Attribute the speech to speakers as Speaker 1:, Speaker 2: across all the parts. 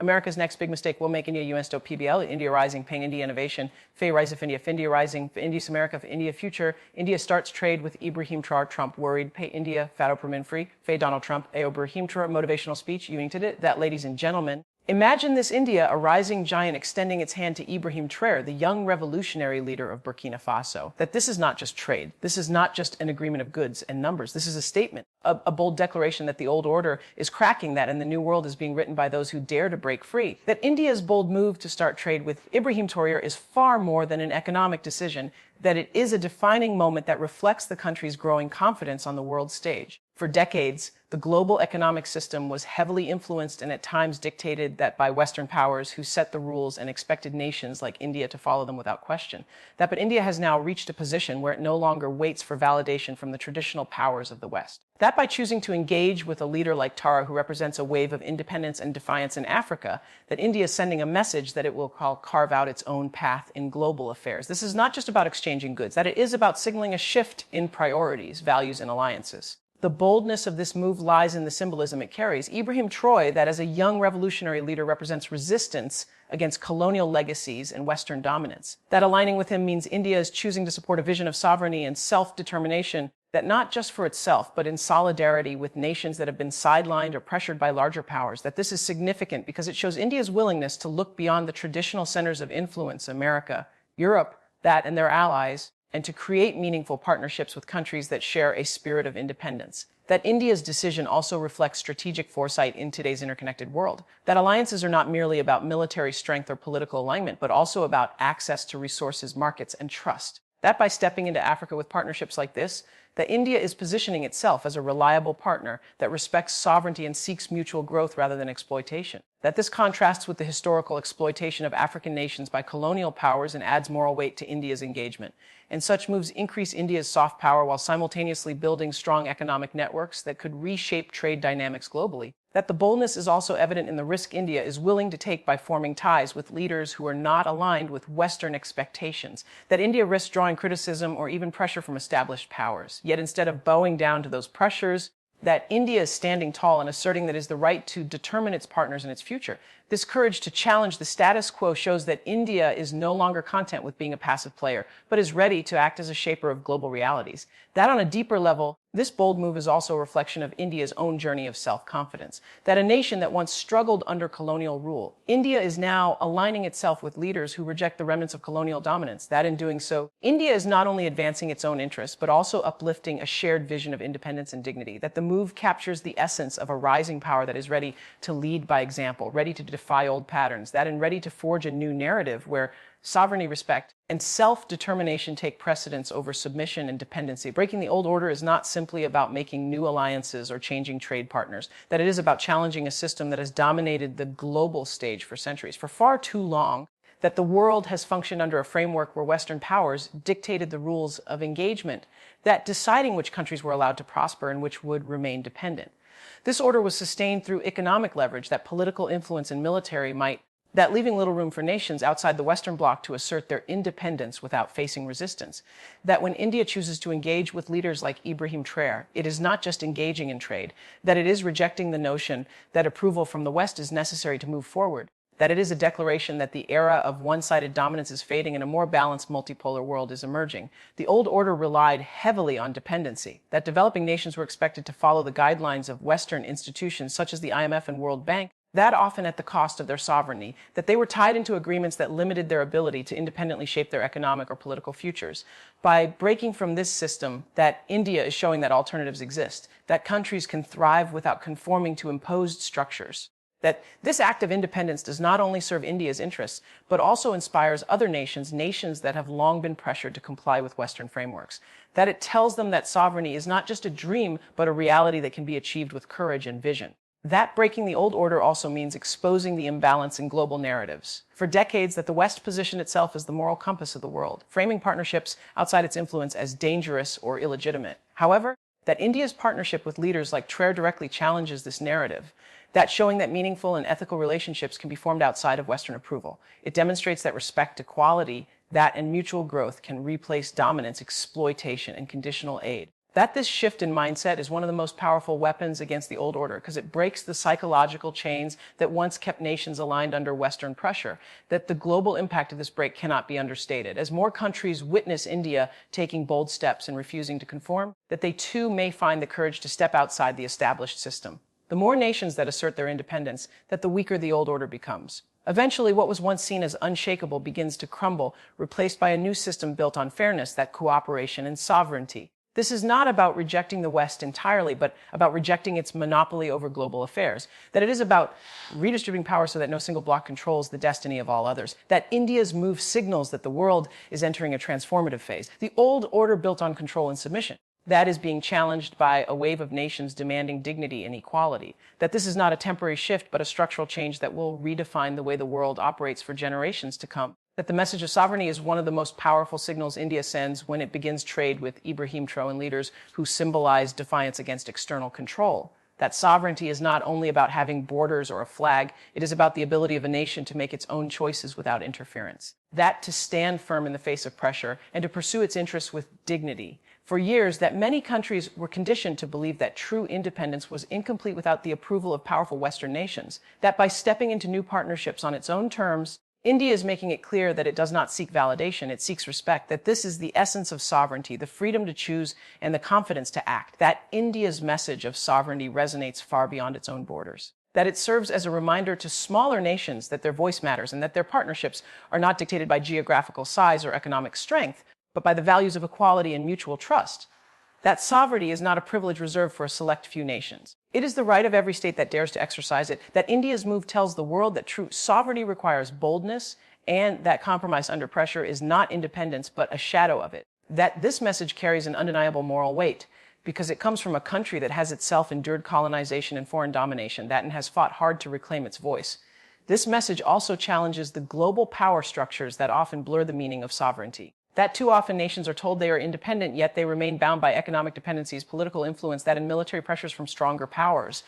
Speaker 1: America's next big mistake will make India US PBL, India Rising, Ping India Innovation, Fay Rise of India, India Rising, India's America, India Future, India starts trade with Ibrahim Traoré, Trump worried, Pay India, Fat Oprah Winfrey, Fay Donald Trump, Ibrahim Traoré, motivational speech, you inked it, that ladies and gentlemen. Imagine this India, a rising giant extending its hand to Ibrahim Traoré, the young revolutionary leader of Burkina Faso. That this is not just trade. This is not just an agreement of goods and numbers. This is a statement, a bold declaration that the old order is cracking that and the new world is being written by those who dare to break free. That India's bold move to start trade with Ibrahim Traoré is far more than an economic decision, that it is a defining moment that reflects the country's growing confidence on the world stage. For decades, the global economic system was heavily influenced and at times dictated that by Western powers who set the rules and expected nations like India to follow them without question. But India has now reached a position where it no longer waits for validation from the traditional powers of the West. That by choosing to engage with a leader like Traoré, who represents a wave of independence and defiance in Africa, that India is sending a message that it will carve out its own path in global affairs. This is not just about exchanging goods, that it is about signaling a shift in priorities, values, and alliances. The boldness of this move lies in the symbolism it carries. Ibrahim Traoré, that as a young revolutionary leader represents resistance against colonial legacies and Western dominance. That aligning with him means India is choosing to support a vision of sovereignty and self-determination that not just for itself, but in solidarity with nations that have been sidelined or pressured by larger powers. That this is significant because it shows India's willingness to look beyond the traditional centers of influence, America, Europe, that and their allies, and to create meaningful partnerships with countries that share a spirit of independence. That India's decision also reflects strategic foresight in today's interconnected world. That alliances are not merely about military strength or political alignment, but also about access to resources, markets, and trust. That by stepping into Africa with partnerships like this, that India is positioning itself as a reliable partner that respects sovereignty and seeks mutual growth rather than exploitation. That this contrasts with the historical exploitation of African nations by colonial powers and adds moral weight to India's engagement. And such moves increase India's soft power while simultaneously building strong economic networks that could reshape trade dynamics globally. That the boldness is also evident in the risk India is willing to take by forming ties with leaders who are not aligned with Western expectations. That India risks drawing criticism or even pressure from established powers. Yet instead of bowing down to those pressures, that India is standing tall and asserting that it is the right to determine its partners and its future. This courage to challenge the status quo shows that India is no longer content with being a passive player, but is ready to act as a shaper of global realities. That on a deeper level, this bold move is also a reflection of India's own journey of self-confidence. That a nation that once struggled under colonial rule, India is now aligning itself with leaders who reject the remnants of colonial dominance. That in doing so, India is not only advancing its own interests, but also uplifting a shared vision of independence and dignity. That the move captures the essence of a rising power that is ready to lead by example, ready to defy old patterns, that and ready to forge a new narrative where sovereignty, respect, and self-determination take precedence over submission and dependency. Breaking the old order is not simply about making new alliances or changing trade partners, that it is about challenging a system that has dominated the global stage for centuries. For far too long, that the world has functioned under a framework where Western powers dictated the rules of engagement, that deciding which countries were allowed to prosper and which would remain dependent. This order was sustained through economic leverage, that political influence and military might, that leaving little room for nations outside the Western bloc to assert their independence without facing resistance. That when India chooses to engage with leaders like Ibrahim Traoré, it is not just engaging in trade, that it is rejecting the notion that approval from the West is necessary to move forward. That it is a declaration that the era of one-sided dominance is fading and a more balanced multipolar world is emerging. The old order relied heavily on dependency, that developing nations were expected to follow the guidelines of Western institutions such as the IMF and World Bank, that often at the cost of their sovereignty, that they were tied into agreements that limited their ability to independently shape their economic or political futures. By breaking from this system, that India is showing that alternatives exist, that countries can thrive without conforming to imposed structures. That this act of independence does not only serve India's interests, but also inspires other nations, nations that have long been pressured to comply with Western frameworks. That it tells them that sovereignty is not just a dream, but a reality that can be achieved with courage and vision. That breaking the old order also means exposing the imbalance in global narratives. For decades, that the West positioned itself as the moral compass of the world, framing partnerships outside its influence as dangerous or illegitimate. However, that India's partnership with leaders like Traoré directly challenges this narrative, that showing that meaningful and ethical relationships can be formed outside of Western approval. It demonstrates that respect, equality, that and mutual growth can replace dominance, exploitation, and conditional aid. That this shift in mindset is one of the most powerful weapons against the old order, because it breaks the psychological chains that once kept nations aligned under Western pressure. That the global impact of this break cannot be understated. As more countries witness India taking bold steps and refusing to conform, that they too may find the courage to step outside the established system. The more nations that assert their independence, that the weaker the old order becomes. Eventually, what was once seen as unshakable begins to crumble, replaced by a new system built on fairness, that cooperation and sovereignty. This is not about rejecting the West entirely, but about rejecting its monopoly over global affairs. That it is about redistributing power so that no single bloc controls the destiny of all others. That India's move signals that the world is entering a transformative phase. The old order built on control and submission. That is being challenged by a wave of nations demanding dignity and equality. That this is not a temporary shift, but a structural change that will redefine the way the world operates for generations to come. That the message of sovereignty is one of the most powerful signals India sends when it begins trade with Ibrahim and leaders who symbolize defiance against external control. That sovereignty is not only about having borders or a flag, it is about the ability of a nation to make its own choices without interference. That to stand firm in the face of pressure and to pursue its interests with dignity. For years, that many countries were conditioned to believe that true independence was incomplete without the approval of powerful Western nations. That by stepping into new partnerships on its own terms, India is making it clear that it does not seek validation, it seeks respect, that this is the essence of sovereignty, the freedom to choose and the confidence to act, that India's message of sovereignty resonates far beyond its own borders, that it serves as a reminder to smaller nations that their voice matters and that their partnerships are not dictated by geographical size or economic strength, but by the values of equality and mutual trust. That sovereignty is not a privilege reserved for a select few nations. It is the right of every state that dares to exercise it, that India's move tells the world that true sovereignty requires boldness and that compromise under pressure is not independence but a shadow of it. That this message carries an undeniable moral weight because it comes from a country that has itself endured colonization and foreign domination, that and has fought hard to reclaim its voice. This message also challenges the global power structures that often blur the meaning of sovereignty. That too often nations are told they are independent, yet they remain bound by economic dependencies, political influence, that and military pressures from stronger powers.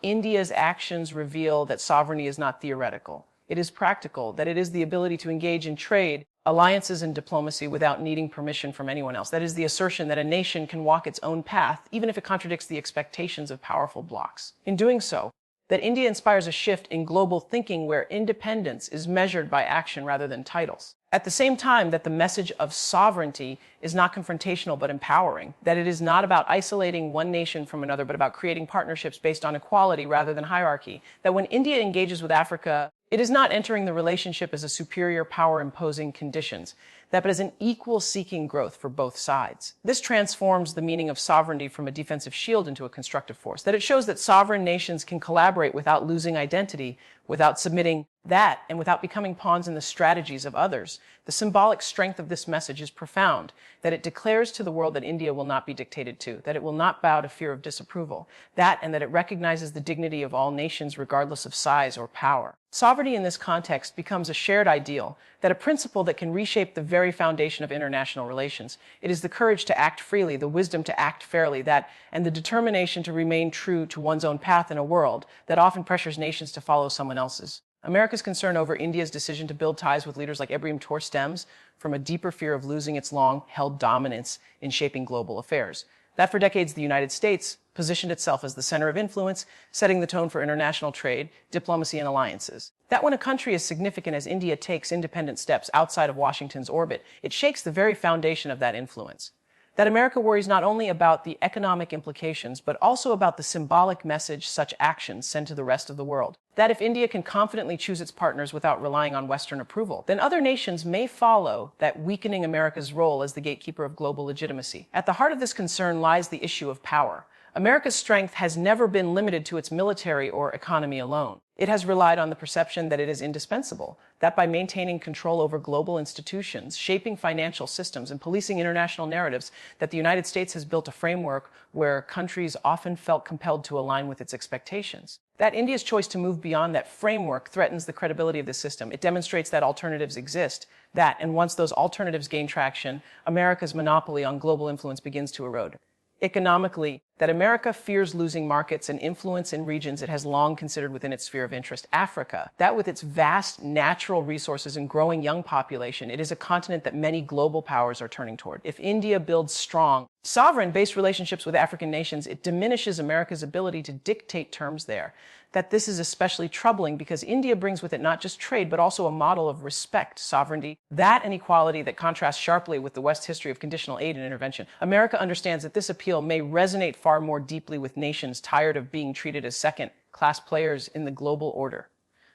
Speaker 1: India's actions reveal that sovereignty is not theoretical. It is practical, that it is the ability to engage in trade, alliances, and diplomacy without needing permission from anyone else. That is the assertion that a nation can walk its own path, even if it contradicts the expectations of powerful blocs. In doing so, that India inspires a shift in global thinking where independence is measured by action rather than titles. At the same time, that the message of sovereignty is not confrontational but empowering, that it is not about isolating one nation from another but about creating partnerships based on equality rather than hierarchy, that when India engages with Africa, it is not entering the relationship as a superior power imposing conditions, but as an equal seeking growth for both sides. This transforms the meaning of sovereignty from a defensive shield into a constructive force, that it shows that sovereign nations can collaborate without losing identity, without submitting that, and without becoming pawns in the strategies of others. The symbolic strength of this message is profound, that it declares to the world that India will not be dictated to, that it will not bow to fear of disapproval, that and that it recognizes the dignity of all nations regardless of size or power. Sovereignty in this context becomes a shared ideal, that a principle that can reshape the very foundation of international relations. It is the courage to act freely, the wisdom to act fairly, that and the determination to remain true to one's own path in a world that often pressures nations to follow someone else's. America's concern over India's decision to build ties with leaders like Ibrahim stems from a deeper fear of losing its long-held dominance in shaping global affairs. That for decades the United States positioned itself as the center of influence, setting the tone for international trade, diplomacy, and alliances. That when a country as significant as India takes independent steps outside of Washington's orbit, it shakes the very foundation of that influence. That America worries not only about the economic implications, but also about the symbolic message such actions send to the rest of the world. That if India can confidently choose its partners without relying on Western approval, then other nations may follow, that weakening America's role as the gatekeeper of global legitimacy. At the heart of this concern lies the issue of power. America's strength has never been limited to its military or economy alone. It has relied on the perception that it is indispensable, that by maintaining control over global institutions, shaping financial systems, and policing international narratives, that the United States has built a framework where countries often felt compelled to align with its expectations. That India's choice to move beyond that framework threatens the credibility of the system. It demonstrates that alternatives exist, and once those alternatives gain traction, America's monopoly on global influence begins to erode. Economically, that America fears losing markets and influence in regions it has long considered within its sphere of interest. Africa, that with its vast natural resources and growing young population, it is a continent that many global powers are turning toward. If India builds strong, sovereign-based relationships with African nations, it diminishes America's ability to dictate terms there. That this is especially troubling because India brings with it not just trade, but also a model of respect, sovereignty, that and equality that contrasts sharply with the West's history of conditional aid and intervention. America understands that this appeal may resonate far more deeply with nations tired of being treated as second-class players in the global order.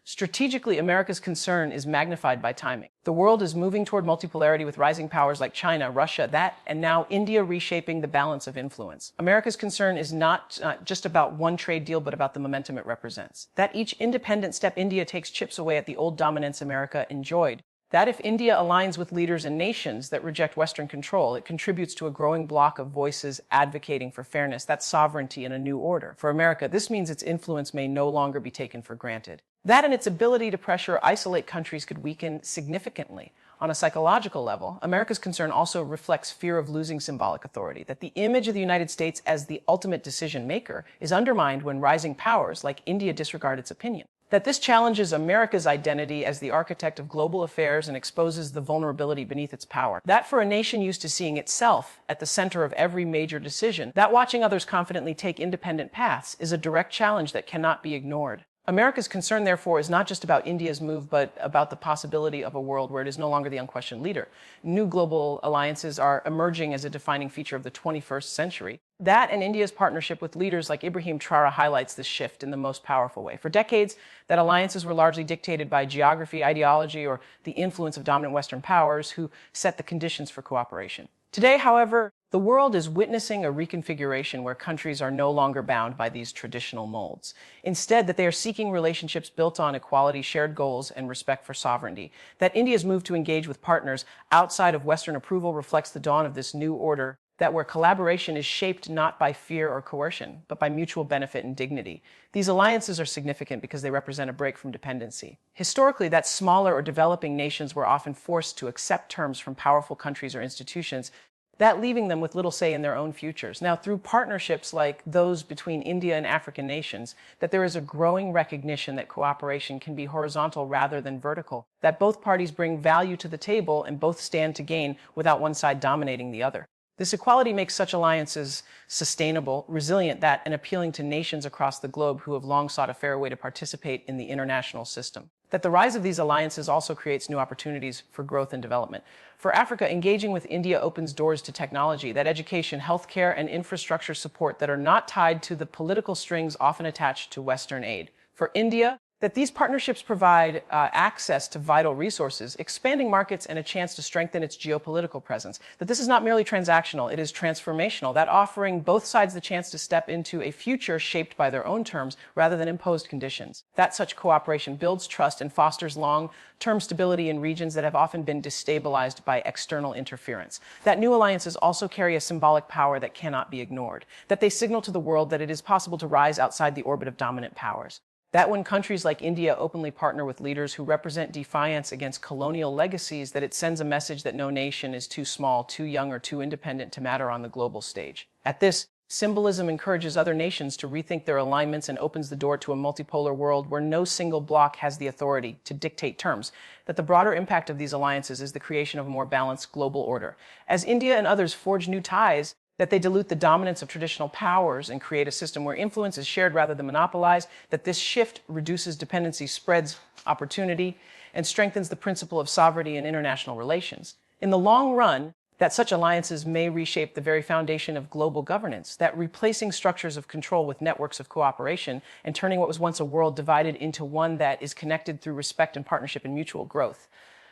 Speaker 1: Strategically, America's concern is magnified by timing. The world is moving toward multipolarity with rising powers like China, Russia, and now India reshaping the balance of influence. America's concern is not just about one trade deal, but about the momentum it represents. That each independent step India takes chips away at the old dominance America enjoyed. That if India aligns with leaders and nations that reject Western control, it contributes to a growing block of voices advocating for fairness, that's sovereignty in a new order. For America, this means its influence may no longer be taken for granted. That and its ability to pressure or isolate countries could weaken significantly. On a psychological level, America's concern also reflects fear of losing symbolic authority, that the image of the United States as the ultimate decision maker is undermined when rising powers like India disregard its opinion. That this challenges America's identity as the architect of global affairs and exposes the vulnerability beneath its power. That for a nation used to seeing itself at the center of every major decision, that watching others confidently take independent paths is a direct challenge that cannot be ignored. America's concern, therefore, is not just about India's move, but about the possibility of a world where it is no longer the unquestioned leader. New global alliances are emerging as a defining feature of the 21st century. That and India's partnership with leaders like Ibrahim Traoré highlights this shift in the most powerful way. For decades, that alliances were largely dictated by geography, ideology, or the influence of dominant Western powers who set the conditions for cooperation. Today, however, the world is witnessing a reconfiguration where countries are no longer bound by these traditional molds. Instead, that they are seeking relationships built on equality, shared goals, and respect for sovereignty. That India's move to engage with partners outside of Western approval reflects the dawn of this new order, that where collaboration is shaped not by fear or coercion, but by mutual benefit and dignity. These alliances are significant because they represent a break from dependency. Historically, that smaller or developing nations were often forced to accept terms from powerful countries or institutions, that leaving them with little say in their own futures. Now, through partnerships like those between India and African nations, that there is a growing recognition that cooperation can be horizontal rather than vertical, that both parties bring value to the table and both stand to gain without one side dominating the other. This equality makes such alliances sustainable, resilient, and appealing to nations across the globe who have long sought a fair way to participate in the international system. That the rise of these alliances also creates new opportunities for growth and development. For Africa, engaging with India opens doors to technology, that education, healthcare, and infrastructure support that are not tied to the political strings often attached to Western aid. For India, that these partnerships provide access to vital resources, expanding markets, and a chance to strengthen its geopolitical presence. That this is not merely transactional, it is transformational, that offering both sides the chance to step into a future shaped by their own terms rather than imposed conditions. That such cooperation builds trust and fosters long-term stability in regions that have often been destabilized by external interference. That new alliances also carry a symbolic power that cannot be ignored. That they signal to the world that it is possible to rise outside the orbit of dominant powers. That when countries like India openly partner with leaders who represent defiance against colonial legacies, that it sends a message that no nation is too small, too young, or too independent to matter on the global stage. At this, symbolism encourages other nations to rethink their alignments and opens the door to a multipolar world where no single bloc has the authority to dictate terms. That the broader impact of these alliances is the creation of a more balanced global order. As India and others forge new ties, that they dilute the dominance of traditional powers and create a system where influence is shared rather than monopolized, that this shift reduces dependency, spreads opportunity, and strengthens the principle of sovereignty in international relations. In the long run, that such alliances may reshape the very foundation of global governance, that replacing structures of control with networks of cooperation and turning what was once a world divided into one that is connected through respect and partnership and mutual growth.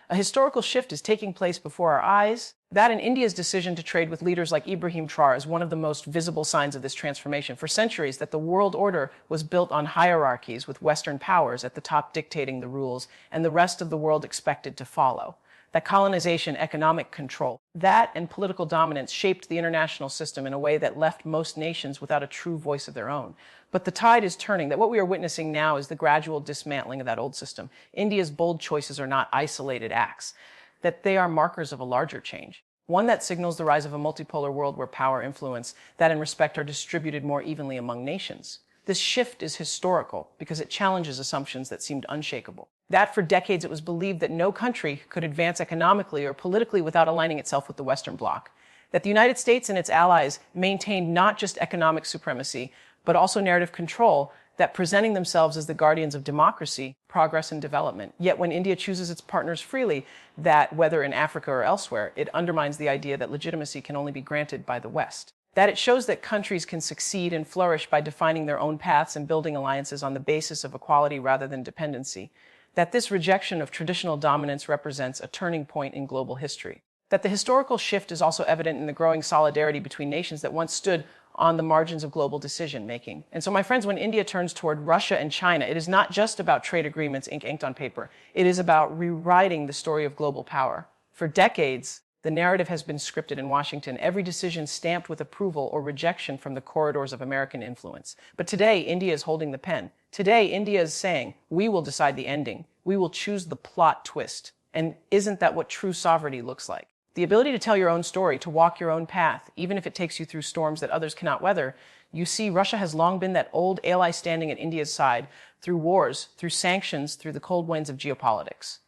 Speaker 1: A historical shift is taking place before our eyes. That and India's decision to trade with leaders like Ibrahim Traoré is one of the most visible signs of this transformation. For centuries, that the world order was built on hierarchies with Western powers at the top dictating the rules and the rest of the world expected to follow. That colonization, economic control, that and political dominance shaped the international system in a way that left most nations without a true voice of their own. But the tide is turning, that what we are witnessing now is the gradual dismantling of that old system. India's bold choices are not isolated acts, that they are markers of a larger change. one that signals the rise of a multipolar world where power, influence, that and respect are distributed more evenly among nations. This shift is historical because it challenges assumptions that seemed unshakable. That for decades it was believed that no country could advance economically or politically without aligning itself with the Western Bloc. That the United States and its allies maintained not just economic supremacy, but also narrative control, that presenting themselves as the guardians of democracy, progress, and development. Yet when India chooses its partners freely, that, whether in Africa or elsewhere, it undermines the idea that legitimacy can only be granted by the West. That it shows that countries can succeed and flourish by defining their own paths and building alliances on the basis of equality rather than dependency. That this rejection of traditional dominance represents a turning point in global history. That the historical shift is also evident in the growing solidarity between nations that once stood on the margins of global decision-making. And so, my friends, when India turns toward Russia and China, it is not just about trade agreements inked on paper. It is about rewriting the story of global power. For decades, the narrative has been scripted in Washington, every decision stamped with approval or rejection from the corridors of American influence. But today, India is holding the pen. Today, India is saying, we will decide the ending. We will choose the plot twist. And isn't that what true sovereignty looks like? The ability to tell your own story, to walk your own path, even if it takes you through storms that others cannot weather. You see, Russia has long been that old ally standing at India's side through wars, through sanctions, through the cold winds of geopolitics.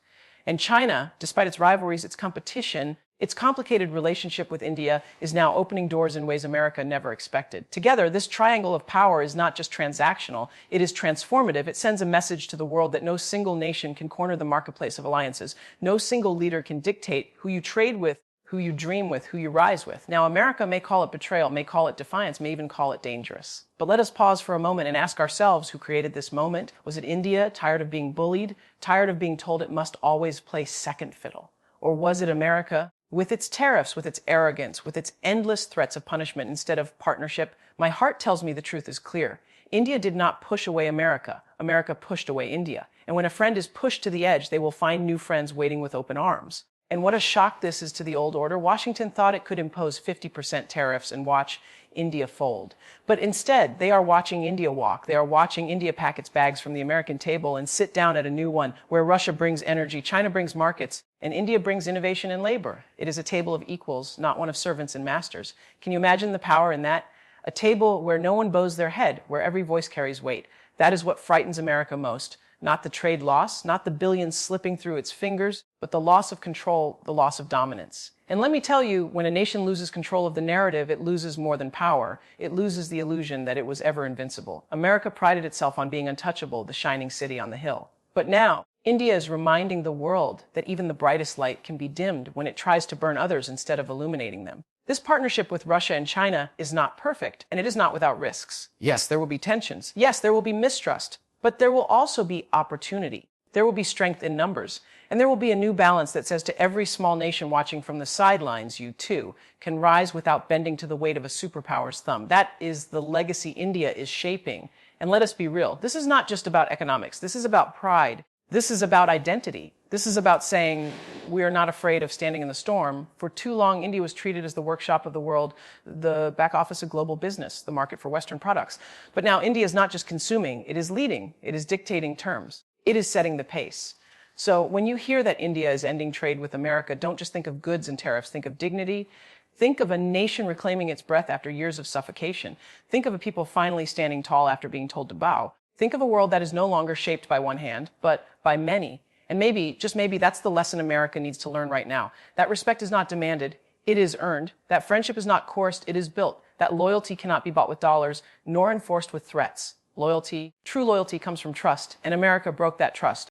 Speaker 1: And China, despite its rivalries, its competition, its complicated relationship with India is now opening doors in ways America never expected. Together, this triangle of power is not just transactional, it is transformative. It sends a message to the world that no single nation can corner the marketplace of alliances. No single leader can dictate who you trade with, who you dream with, who you rise with. Now, America may call it betrayal, may call it defiance, may even call it dangerous. But let us pause for a moment and ask ourselves who created this moment. Was it India, tired of being bullied, tired of being told it must always play second fiddle? Or was it America, with its tariffs, with its arrogance, with its endless threats of punishment instead of partnership? My heart tells me the truth is clear. India did not push away America. America pushed away India. And when a friend is pushed to the edge, they will find new friends waiting with open arms. And what a shock this is to the old order. Washington thought it could impose 50% tariffs and watch India fold. But instead, they are watching India walk. They are watching India pack its bags from the American table and sit down at a new one where Russia brings energy, China brings markets, and India brings innovation and labor. It is a table of equals, not one of servants and masters. Can you imagine the power in that? A table where no one bows their head, where every voice carries weight. That is what frightens America most. Not the trade loss, not the billions slipping through its fingers, but the loss of control, the loss of dominance. And let me tell you, when a nation loses control of the narrative, it loses more than power. It loses the illusion that it was ever invincible. America prided itself on being untouchable, the shining city on the hill. But now, India is reminding the world that even the brightest light can be dimmed when it tries to burn others instead of illuminating them. This partnership with Russia and China is not perfect, and it is not without risks. Yes, there will be tensions. Yes, there will be mistrust. But there will also be opportunity. There will be strength in numbers. And there will be a new balance that says to every small nation watching from the sidelines, you too can rise without bending to the weight of a superpower's thumb. That is the legacy India is shaping. And let us be real. This is not just about economics. This is about pride. This is about identity. This is about saying we are not afraid of standing in the storm. For too long, India was treated as the workshop of the world, the back office of global business, the market for Western products. But now India is not just consuming, it is leading, it is dictating terms, it is setting the pace. So when you hear that India is ending trade with America, don't just think of goods and tariffs, think of dignity. Think of a nation reclaiming its breath after years of suffocation. Think of a people finally standing tall after being told to bow. Think of a world that is no longer shaped by one hand, but by many. And maybe, just maybe, that's the lesson America needs to learn right now. That respect is not demanded, it is earned. That friendship is not coerced, it is built. That loyalty cannot be bought with dollars, nor enforced with threats. Loyalty, true loyalty, comes from trust, and America broke that trust.